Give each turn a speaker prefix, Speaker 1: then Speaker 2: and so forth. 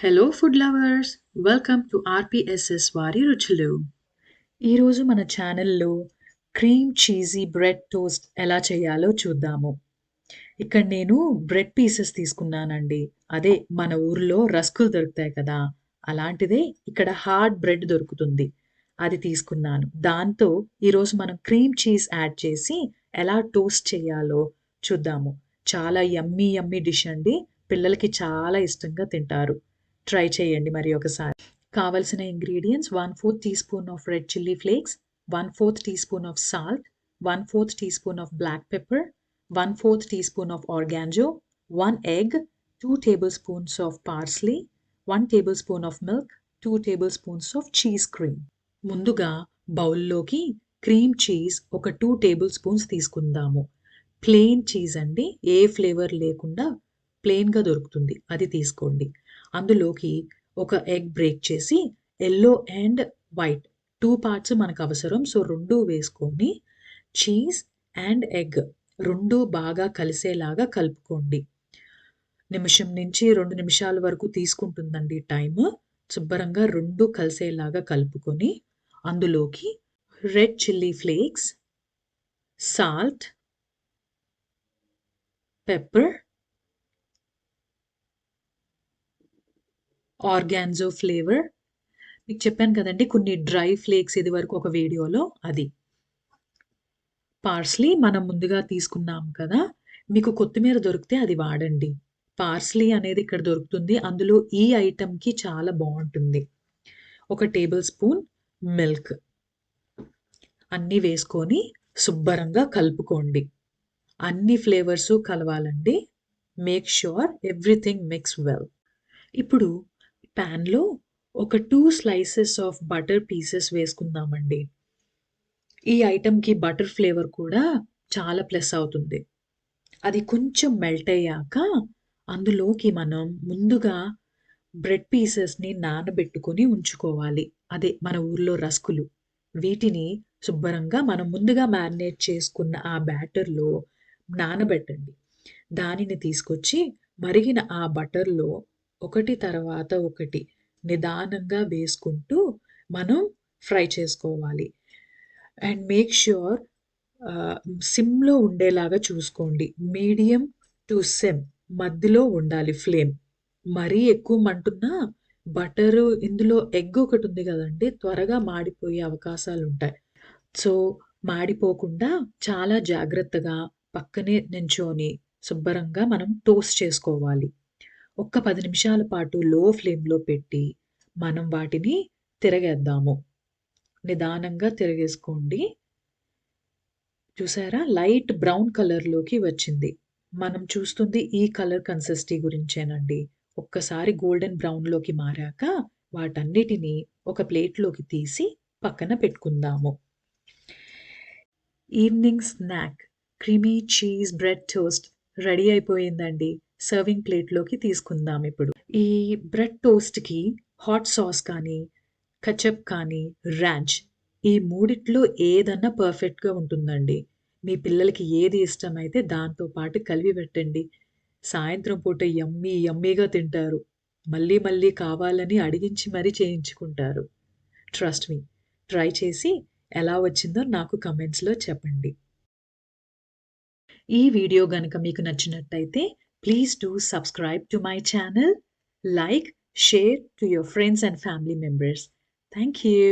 Speaker 1: Hello food lovers, welcome to RPSS వారి రుచులు. ఈరోజు మన ఛానల్లో క్రీమ్ చీజీ బ్రెడ్ టోస్ట్ ఎలా చేయాలో చూద్దాము. ఇక్కడ నేను బ్రెడ్ పీసెస్ తీసుకున్నానండి. అదే మన ఊర్లో రస్కులు దొరుకుతాయి కదా, అలాంటిదే ఇక్కడ హార్డ్ బ్రెడ్ దొరుకుతుంది. అది తీసుకున్నాను. దాంతో ఈరోజు మనం క్రీమ్ చీజ్ యాడ్ చేసి ఎలా టోస్ట్ చేయాలో చూద్దాము. చాలా యమ్మీ యమ్మీ డిష్ అండి. పిల్లలకి చాలా ఇష్టంగా తింటారు. ట్రై చేయండి మరి ఒకసారి. కావలసిన ingredients: 1/4 teaspoon of red chilli flakes, 1/4 teaspoon of salt, 1/4 teaspoon of black pepper, 1/4 teaspoon of oregano, 1 egg, 2 tablespoons of parsley, 1 tablespoon of milk, 2 tablespoons of cheese cream. ముందుగా బౌల్లోకి cream cheese ఒక 2 table spoons తీసుకుందాము. Plain cheese అండి, ఏ flavour లేకుండా ప్లెయిన్‌గా దొరుకుతుంది, అది తీసుకోండి. అందులోకి ఒక ఎగ్ బ్రేక్ చేసి యెల్లో అండ్ వైట్ 2 పార్ట్స్ మనకు అవసరం. సో 2 వేసుకొని చీజ్ అండ్ ఎగ్ 2 బాగా కలిసేలాగా కలుపుకోండి. నిమిషం నుంచి 2 నిమిషాల వరకు తీసుకుంటుందండి టైము. శుభ్రంగా 2 కలిసేలాగా కలుపుకొని అందులోకి red chilli flakes, salt, pepper, oregano flavour, మీకు చెప్పాను కదండి కొన్ని డ్రై ఫ్లేక్స్ ఇది వరకు ఒక వీడియోలో, అది పార్స్లీ మనం ముందుగా తీసుకున్నాం కదా. మీకు కొత్తిమీర దొరికితే అది వాడండి. పార్స్లీ అనేది ఇక్కడ దొరుకుతుంది. అందులో ఈ ఐటెంకి చాలా బాగుంటుంది. 1 టేబుల్ స్పూన్ మిల్క్ అన్నీ వేసుకొని శుభ్రంగా కలుపుకోండి. అన్ని ఫ్లేవర్స్ కలవాలండి. Make sure everything mix well. ఇప్పుడు ప్యాన్లో ఒక 2 స్లైసెస్ ఆఫ్ బటర్ పీసెస్ వేసుకుందామండి. ఈ ఐటెంకి బటర్ ఫ్లేవర్ కూడా చాలా ప్లస్ అవుతుంది. అది కొంచెం మెల్ట్ అయ్యాక అందులోకి మనం ముందుగా బ్రెడ్ పీసెస్ని నానబెట్టుకొని ఉంచుకోవాలి. అదే మన ఊర్లో రస్కులు. వీటిని శుభ్రంగా మనం ముందుగా మ్యారినేట్ చేసుకున్న ఆ బ్యాటర్లో నానబెట్టండి. దానిని తీసుకొచ్చి మరిగిన ఆ బటర్లో ఒకటి తర్వాత ఒకటి నిదానంగా వేసుకుంటూ మనం ఫ్రై చేసుకోవాలి. అండ్ మేక్ ష్యూర్ సిమ్‌లో ఉండేలాగా చూసుకోండి. మీడియం టు సిమ్ మధ్యలో ఉండాలి ఫ్లేమ్. మరీ ఎక్కువ మంటున్నా బటరు ఇందులో ఎగ్ ఒకటి ఉంది కదండీ, త్వరగా మాడిపోయే అవకాశాలుంటాయి. సో, మాడిపోకుండా చాలా జాగ్రత్తగా పక్కనే నించొని శుభ్రంగా మనం టోస్ట్ చేసుకోవాలి. ఒక్క 10 నిమిషాల పాటు లో ఫ్లేమ్‌లో పెట్టి మనం వాటిని తిరగేద్దాము. నిదానంగా తిరగేసుకోండి. చూసారా? లైట్ బ్రౌన్ కలర్‌లోకి వచ్చింది. మనం చూస్తుంది ఈ కలర్ కన్సిస్టెన్సీ గురించేనండి. ఒక్కసారి గోల్డెన్ బ్రౌన్‌లోకి మారాక వాటన్నిటిని ఒక ప్లేట్‌లోకి తీసి పక్కన పెట్టుకుందాము. Evening snack creamy cheese bread toast ready అయిపోయిందండి. సర్వింగ్ ప్లేట్‌లోకి తీసుకుందాం ఇప్పుడు. ఈ బ్రెడ్ టోస్ట్‌కి హాట్ సాస్ కానీ, కచప్ కానీ, రాంచ్ ఈ మూడిట్లో ఏదన్నా పర్ఫెక్ట్‌గా ఉంటుందండి. మీ పిల్లలకి ఏది ఇష్టమైతే దాంతో పాటు కలిపి పెట్టండి. సాయంత్రం పూట యమ్మీ యమ్మీగా తింటారు. మళ్ళీ మళ్ళీ కావాలని అడిగించి మరీ చేయించుకుంటారు. Trust me. ట్రై చేసి ఎలా వచ్చిందో నాకు కమెంట్స్‌లో చెప్పండి. ఈ వీడియో గనుక మీకు నచ్చినట్టయితే please do subscribe to my channel, like, share to your friends and family members. Thank you.